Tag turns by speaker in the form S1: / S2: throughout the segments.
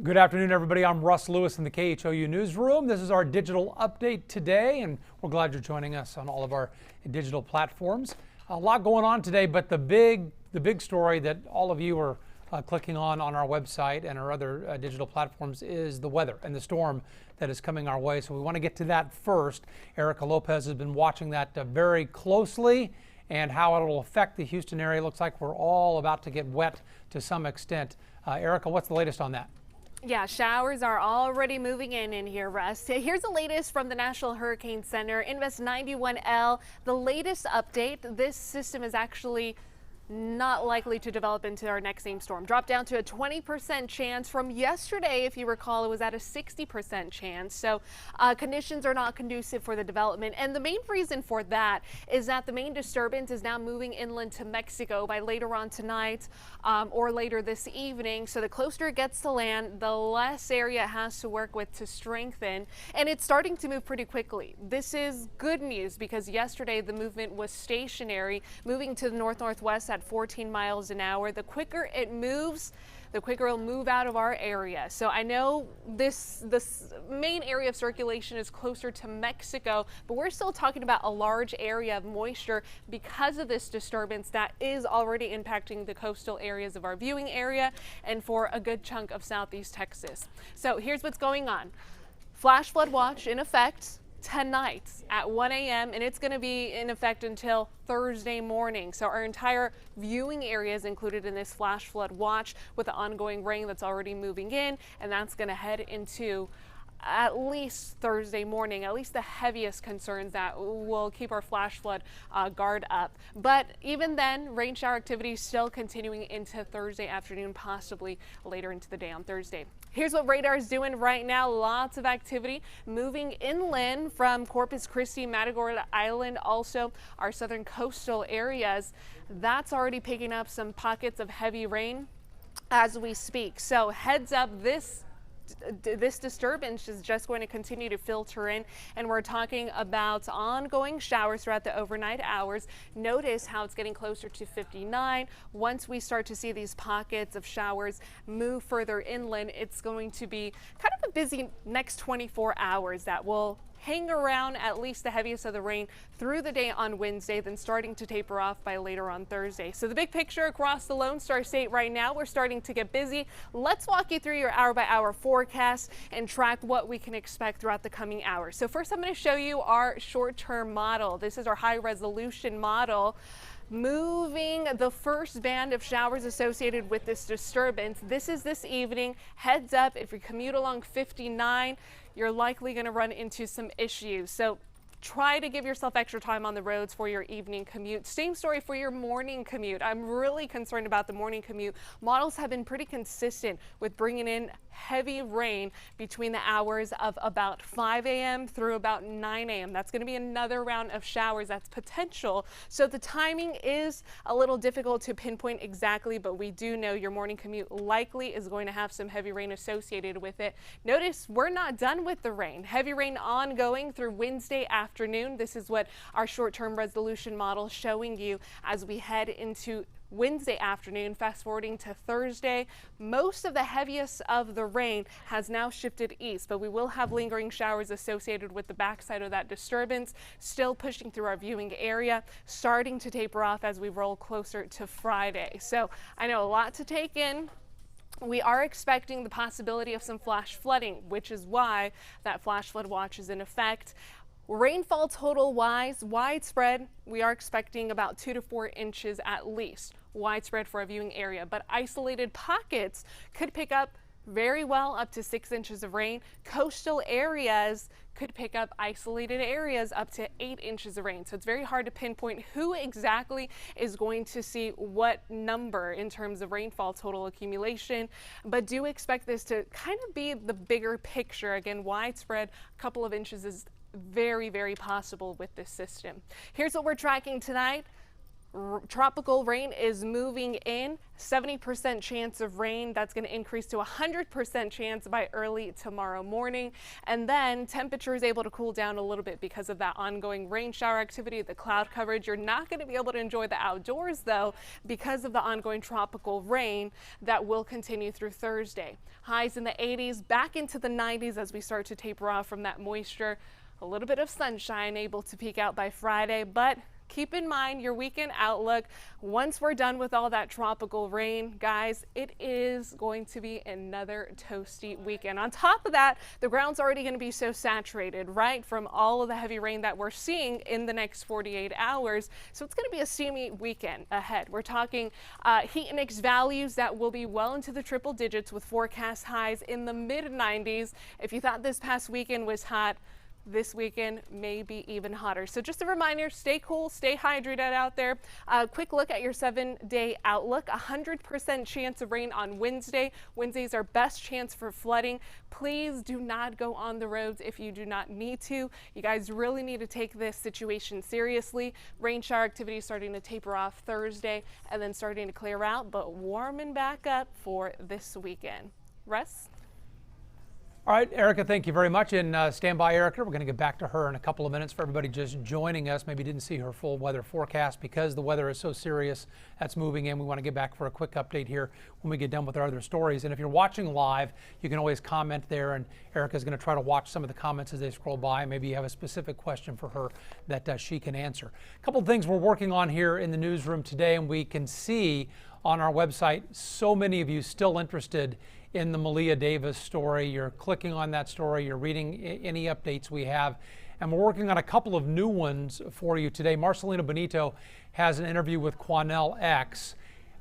S1: Good afternoon, everybody. I'm Russ Lewis in the KHOU newsroom. This is our digital update today, and we're glad you're joining us on all of our digital platforms. A lot going on today, but the big story that all of you are clicking on our website and our other digital platforms is the weather and the storm that is coming our way. So we want to get to that first. Erika Lopez has been watching that very closely and how it will affect the Houston area. It looks like we're all about to get wet to some extent. Erika, what's the latest on that?
S2: Yeah, showers are already moving in here, Russ. Here's the latest from the National Hurricane Center. Invest 91L. The latest update, this system is actually not likely to develop into our next named storm. Dropped down to a 20% chance from yesterday. If you recall, it was at a 60% chance. So conditions are not conducive for the development. And the main reason for that is that the main disturbance is now moving inland to Mexico by later on tonight or later this evening. So the closer it gets to land, the less area it has to work with to strengthen. And it's starting to move pretty quickly. This is good news because yesterday the movement was stationary, moving to the north-northwest at 14 miles an hour. The quicker it moves, the quicker it'll move out of our area. So I know this main area of circulation is closer to Mexico, but we're still talking about a large area of moisture because of this disturbance that is already impacting the coastal areas of our viewing area and for a good chunk of southeast Texas. So here's what's going on. Flash flood watch in effect tonight at 1 a.m. and it's going to be in effect until Thursday morning. So our entire viewing area is included in this flash flood watch with the ongoing rain that's already moving in, and that's going to head into at least Thursday morning, at least the heaviest concerns that will keep our flash flood guard up. But even then, rain shower activity still continuing into Thursday afternoon, possibly later into the day on Thursday. Here's what radar is doing right now. Lots of activity moving inland from Corpus Christi, Matagorda Island, also our southern coastal areas. That's already picking up some pockets of heavy rain as we speak. So heads up, this disturbance is just going to continue to filter in, and we're talking about ongoing showers throughout the overnight hours. Notice how it's getting closer to 59. Once we start to see these pockets of showers move further inland, it's going to be kind of a busy next 24 hours that will hang around at least the heaviest of the rain through the day on Wednesday, then starting to taper off by later on Thursday. So the big picture across the Lone Star State right now, we're starting to get busy. Let's walk you through your hour-by-hour forecast and track what we can expect throughout the coming hours. So first I'm going to show you our short-term model. This is our high-resolution model. Moving the first band of showers associated with this disturbance. This is this evening. Heads up, if you commute along 59, you're likely going to run into some issues. So try to give yourself extra time on the roads for your evening commute. Same story for your morning commute. I'm really concerned about the morning commute. Models have been pretty consistent with bringing in heavy rain between the hours of about 5 a.m. through about 9 a.m. That's going to be another round of showers that's potential. So the timing is a little difficult to pinpoint exactly, but we do know your morning commute likely is going to have some heavy rain associated with it. Notice we're not done with the rain. Heavy rain ongoing through Wednesday afternoon. This is what our short-term resolution model is showing you as we head into Wednesday afternoon. Fast forwarding to Thursday, most of the heaviest of the rain has now shifted east, but we will have lingering showers associated with the backside of that disturbance, still pushing through our viewing area, starting to taper off as we roll closer to Friday. So I know a lot to take in. We are expecting the possibility of some flash flooding, which is why that flash flood watch is in effect. Rainfall total wise, widespread, we are expecting about 2 to 4 inches at least, widespread for a viewing area, but isolated pockets could pick up very well up to 6 inches of rain. Coastal areas could pick up isolated areas up to 8 inches of rain. So it's very hard to pinpoint who exactly is going to see what number in terms of rainfall total accumulation, but do expect this to kind of be the bigger picture. Again, widespread, a couple of inches is very, very possible with this system. Here's what we're tracking tonight. Tropical rain is moving in, 70% chance of rain. That's going to increase to 100% chance by early tomorrow morning. And then temperature is able to cool down a little bit because of that ongoing rain shower activity, the cloud coverage. You're not going to be able to enjoy the outdoors though because of the ongoing tropical rain that will continue through Thursday. Highs in the 80s, back into the 90s as we start to taper off from that moisture. A little bit of sunshine able to peek out by Friday, but keep in mind your weekend outlook. Once we're done with all that tropical rain, guys, it is going to be another toasty weekend. On top of that, the ground's already going to be so saturated, right, from all of the heavy rain that we're seeing in the next 48 hours. So it's going to be a steamy weekend ahead. We're talking heat index values that will be well into the triple digits with forecast highs in the mid 90s. If you thought this past weekend was hot, this weekend may be even hotter. So just a reminder, stay cool, stay hydrated out there. Quick look at your 7-day outlook. 100% chance of rain on Wednesday. Wednesday's our best chance for flooding. Please do not go on the roads if you do not need to. You guys really need to take this situation seriously. Rain shower activity starting to taper off Thursday and then starting to clear out, but warming back up for this weekend. Russ?
S1: All right, Erika, thank you very much. And stand by, Erika. We're going to get back to her in a couple of minutes. For everybody just joining us, maybe didn't see her full weather forecast because the weather is so serious that's moving in. We want to get back for a quick update here when we get done with our other stories. And if you're watching live, you can always comment there. And Erika's going to try to watch some of the comments as they scroll by. Maybe you have a specific question for her that she can answer. A couple of things we're working on here in the newsroom today, and we can see on our website so many of you still interested in the Malia Davis story. You're clicking on that story, you're reading any updates we have, and we're working on a couple of new ones for you today. Marcelino Benito has an interview with Quanell X.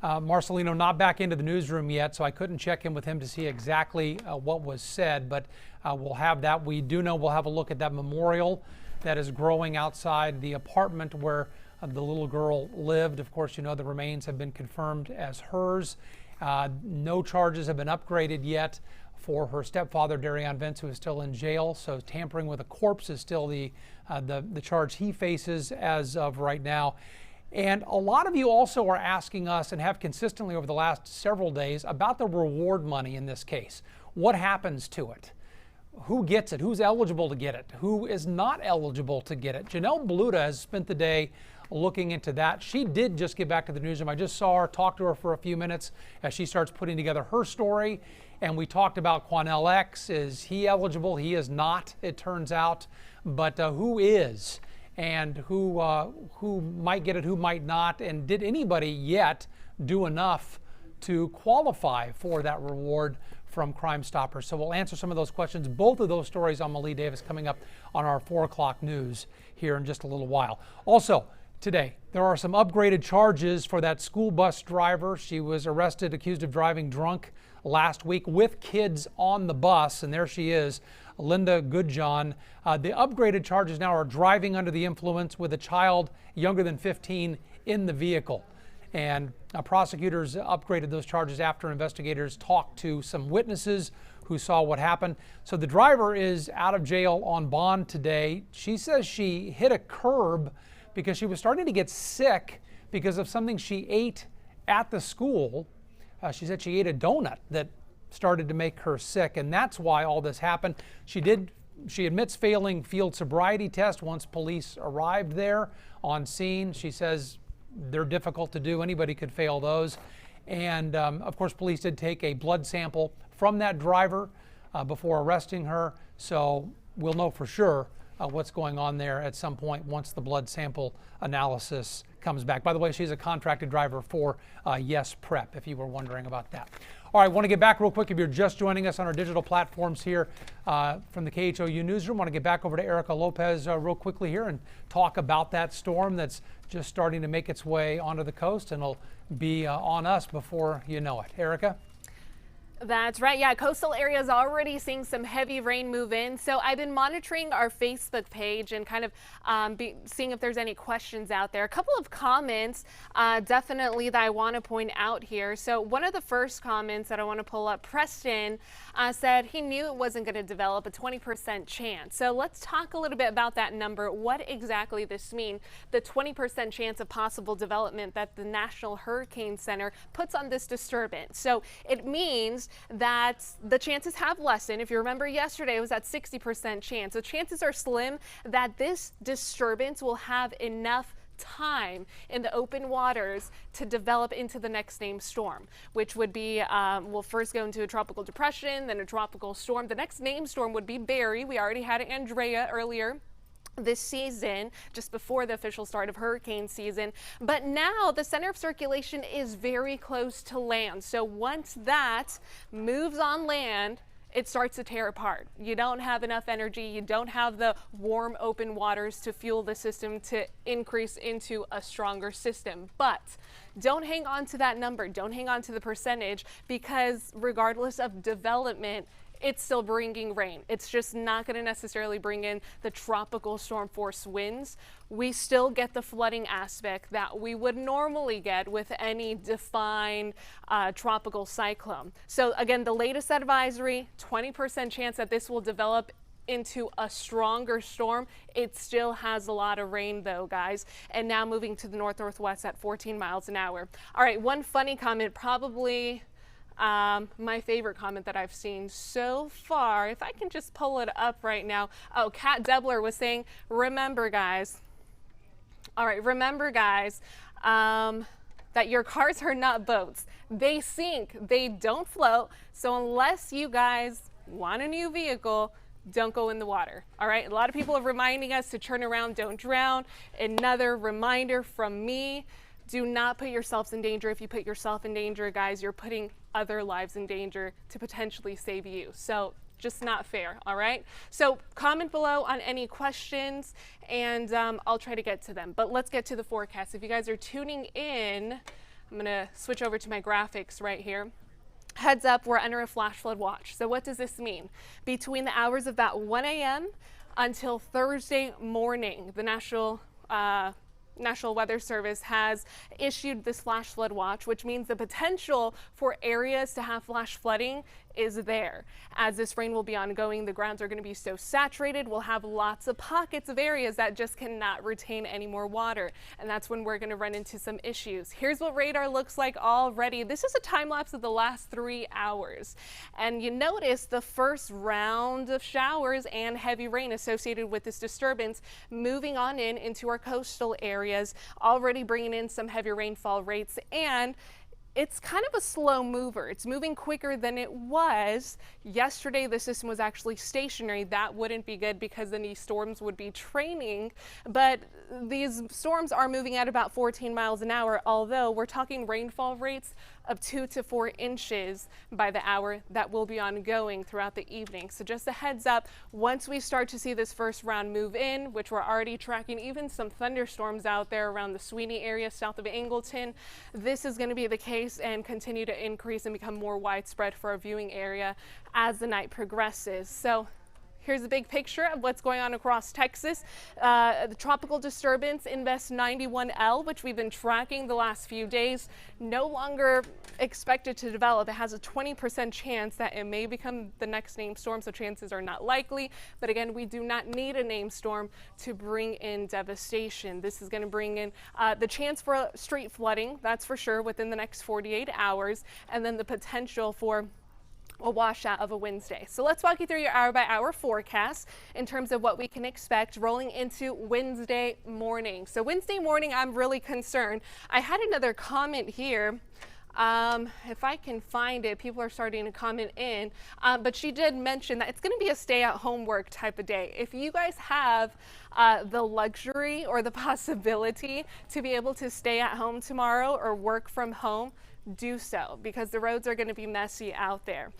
S1: Marcelino not back into the newsroom yet, so I couldn't check in with him to see exactly what was said, but we'll have that. We do know we'll have a look at that memorial that is growing outside the apartment where the little girl lived. Of course, you know the remains have been confirmed as hers. No charges have been upgraded yet for her stepfather, Darion Vince, who is still in jail. So tampering with a corpse is still the charge he faces as of right now. And a lot of you also are asking us and have consistently over the last several days about the reward money in this case. What happens to it? Who gets it? Who's eligible to get it? Who is not eligible to get it? Janelle Bluta has spent the day looking into that. She did just get back to the newsroom. I just saw her, talked to her for a few minutes as she starts putting together her story. And we talked about Quanell X. Is he eligible? He is not, it turns out. But who is? And who might get it, who might not? And did anybody yet do enough to qualify for that reward from Crime Stoppers? So we'll answer some of those questions. Both of those stories on Malia Davis coming up on our 4 o'clock news here in just a little while. Also, today, there are some upgraded charges for that school bus driver. She was arrested, accused of driving drunk last week with kids on the bus, and there she is, Linda Goodjohn. The upgraded charges now are driving under the influence with a child younger than 15 in the vehicle. And prosecutors upgraded those charges after investigators talked to some witnesses who saw what happened. So the driver is out of jail on bond today. She says she hit a curb because she was starting to get sick because of something she ate at the school. She said she ate a donut that started to make her sick, and that's why all this happened. She admits failing field sobriety test once police arrived there on scene. She says they're difficult to do. Anybody could fail those. And of course, police did take a blood sample from that driver before arresting her. So we'll know for sure what's going on there at some point once the blood sample analysis comes back. By the way, she's a contracted driver for Yes Prep, if you were wondering about that. All right, want to get back real quick if you're just joining us on our digital platforms here from the KHOU newsroom. Want to get back over to Erika Lopez real quickly here and talk about that storm that's just starting to make its way onto the coast and will be on us before you know it. Erika?
S2: That's right. Yeah, coastal areas already seeing some heavy rain move in. So I've been monitoring our Facebook page and kind of seeing if there's any questions out there. A couple of comments definitely that I want to point out here. So one of the first comments that I want to pull up, Preston said he knew it wasn't going to develop, a 20% chance. So let's talk a little bit about that number. What exactly this means? The 20% chance of possible development that the National Hurricane Center puts on this disturbance. So it means that the chances have lessened. If you remember yesterday, it was at 60% chance. The chances are slim that this disturbance will have enough time in the open waters to develop into the next named storm, which would be, we'll first go into a tropical depression, then a tropical storm. The next named storm would be Barry. We already had Andrea earlier this season, just before the official start of hurricane season. But now the center of circulation is very close to land. So once that moves on land, it starts to tear apart. You don't have enough energy. You don't have the warm open waters to fuel the system to increase into a stronger system. But don't hang on to that number. Don't hang on to the percentage, because regardless of development, it's still bringing rain. It's just not going to necessarily bring in the tropical storm force winds. We still get the flooding aspect that we would normally get with any defined tropical cyclone. So again, the latest advisory, 20% chance that this will develop into a stronger storm. It still has a lot of rain though, guys. And now moving to the north-northwest at 14 miles an hour. All right, one funny comment, probably my favorite comment that I've seen so far, if I can just pull it up right now. Oh, Kat Debler was saying, remember guys, all right, remember guys, that your cars are not boats. They sink, they don't float. So unless you guys want a new vehicle, don't go in the water. All right, a lot of people are reminding us to turn around, don't drown. Another reminder from me, do not put yourselves in danger. If you put yourself in danger, guys, you're putting other lives in danger to potentially save you. So just not fair, all right? So comment below on any questions and I'll try to get to them. But let's get to the forecast. If you guys are tuning in, I'm gonna switch over to my graphics right here. Heads up, we're under a flash flood watch. So what does this mean? Between the hours of about 1 a.m. until Thursday morning, the National Weather Service has issued this flash flood watch, which means the potential for areas to have flash flooding is there. As this rain will be ongoing, the grounds are going to be so saturated, we'll have lots of pockets of areas that just cannot retain any more water. And that's when we're going to run into some issues. Here's what radar looks like already. This is a time lapse of the last 3 hours. And you notice the first round of showers and heavy rain associated with this disturbance moving on into our coastal areas, already bringing in some heavy rainfall rates. And it's kind of a slow mover. It's moving quicker than it was. Yesterday, the system was actually stationary. That wouldn't be good because then these storms would be training. But these storms are moving at about 14 miles an hour, although we're talking rainfall rates of 2 to 4 inches by the hour that will be ongoing throughout the evening. So just a heads up, once we start to see this first round move in, which we're already tracking even some thunderstorms out there around the Sweeney area south of Angleton, this is going to be the case and continue to increase and become more widespread for our viewing area as the night progresses. So here's a big picture of what's going on across Texas. The tropical disturbance Invest 91L, which we've been tracking the last few days, no longer expected to develop. It has a 20% chance that it may become the next named storm, so chances are not likely. But again, we do not need a named storm to bring in devastation. This is going to bring in the chance for street flooding, that's for sure, within the next 48 hours, and then the potential for a washout of a Wednesday. So let's walk you through your hour-by-hour forecast in terms of what we can expect rolling into Wednesday morning. So Wednesday morning, I'm really concerned. I had another comment here. If I can find it, people are starting to comment in, but she did mention that it's going to be a stay-at-home work type of day. If you guys have the luxury or the possibility to be able to stay at home tomorrow or work from home, do so, because the roads are going to be messy out there.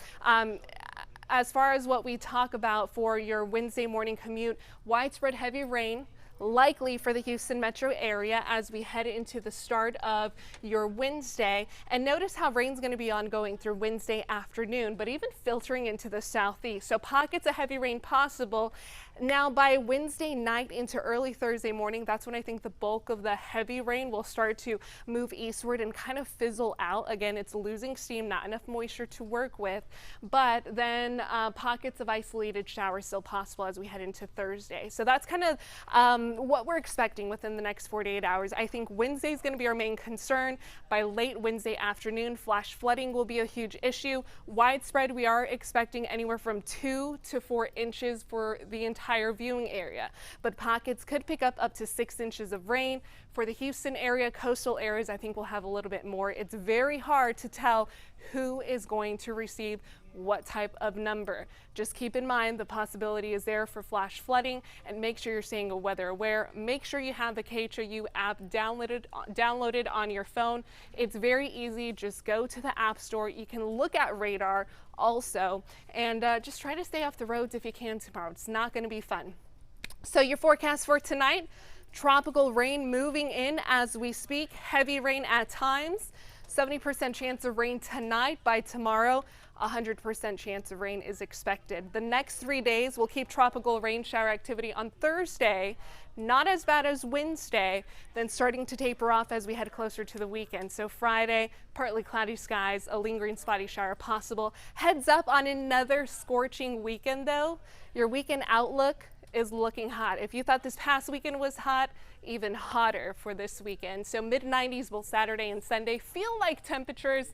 S2: As far as what we talk about for your Wednesday morning commute, widespread heavy rain, likely for the Houston metro area as we head into the start of your Wednesday. And notice how rain's going to be ongoing through Wednesday afternoon, but even filtering into the southeast. So pockets of heavy rain possible. Now by Wednesday night into early Thursday morning, that's when I think the bulk of the heavy rain will start to move eastward and kind of fizzle out. Again, it's losing steam, not enough moisture to work with, but then pockets of isolated showers still possible as we head into Thursday. So that's kind of what we're expecting within the next 48 hours. I think Wednesday is going to be our main concern. By late Wednesday afternoon, flash flooding will be a huge issue. Widespread, we are expecting anywhere from 2 to 4 inches for the entire viewing area, but pockets could pick up to 6 inches of rain. For the Houston area, coastal areas, I think we'll have a little bit more. It's very hard to tell who is going to receive what type of number. Just keep in mind the possibility is there for flash flooding, and make sure you're staying weather aware. Make sure you have the KHOU app downloaded on your phone. It's very easy. Just go to the App Store. You can look at radar also, and just try to stay off the roads if you can tomorrow. It's not going to be fun. So your forecast for tonight: tropical rain moving in as we speak, heavy rain at times, 70% chance of rain tonight. By tomorrow, 100% chance of rain is expected. The next 3 days will keep tropical rain shower activity. On Thursday, not as bad as Wednesday, then starting to taper off as we head closer to the weekend. So Friday, partly cloudy skies, a lingering spotty shower possible. Heads up on another scorching weekend though. Your weekend outlook is looking hot. If you thought this past weekend was hot, even hotter for this weekend. So mid-90s both Saturday and Sunday. Feel like temperatures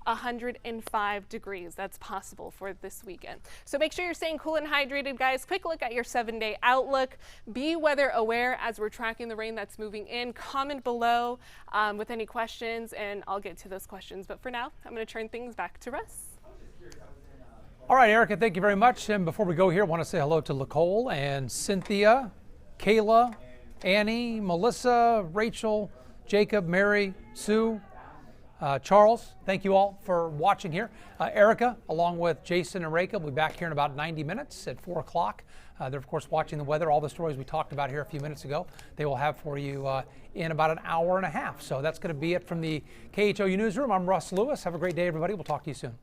S2: 105 degrees. That's possible for this weekend. So make sure you're staying cool and hydrated, guys. Quick look at your 7-day outlook. Be weather aware as we're tracking the rain that's moving in. Comment below with any questions, and I'll get to those questions. But for now, I'm going to turn things back to Russ.
S1: All right, Erika, thank you very much. And before we go here, I want to say hello to Nicole and Cynthia, Kayla, Annie, Melissa, Rachel, Jacob, Mary, Sue, Charles. Thank you all for watching here. Erika, along with Jason and Rachel, will be back here in about 90 minutes at 4 o'clock. They're, of course, watching the weather. All the stories we talked about here a few minutes ago, they will have for you in about an hour and a half. So that's going to be it from the KHOU newsroom. I'm Russ Lewis. Have a great day, everybody. We'll talk to you soon.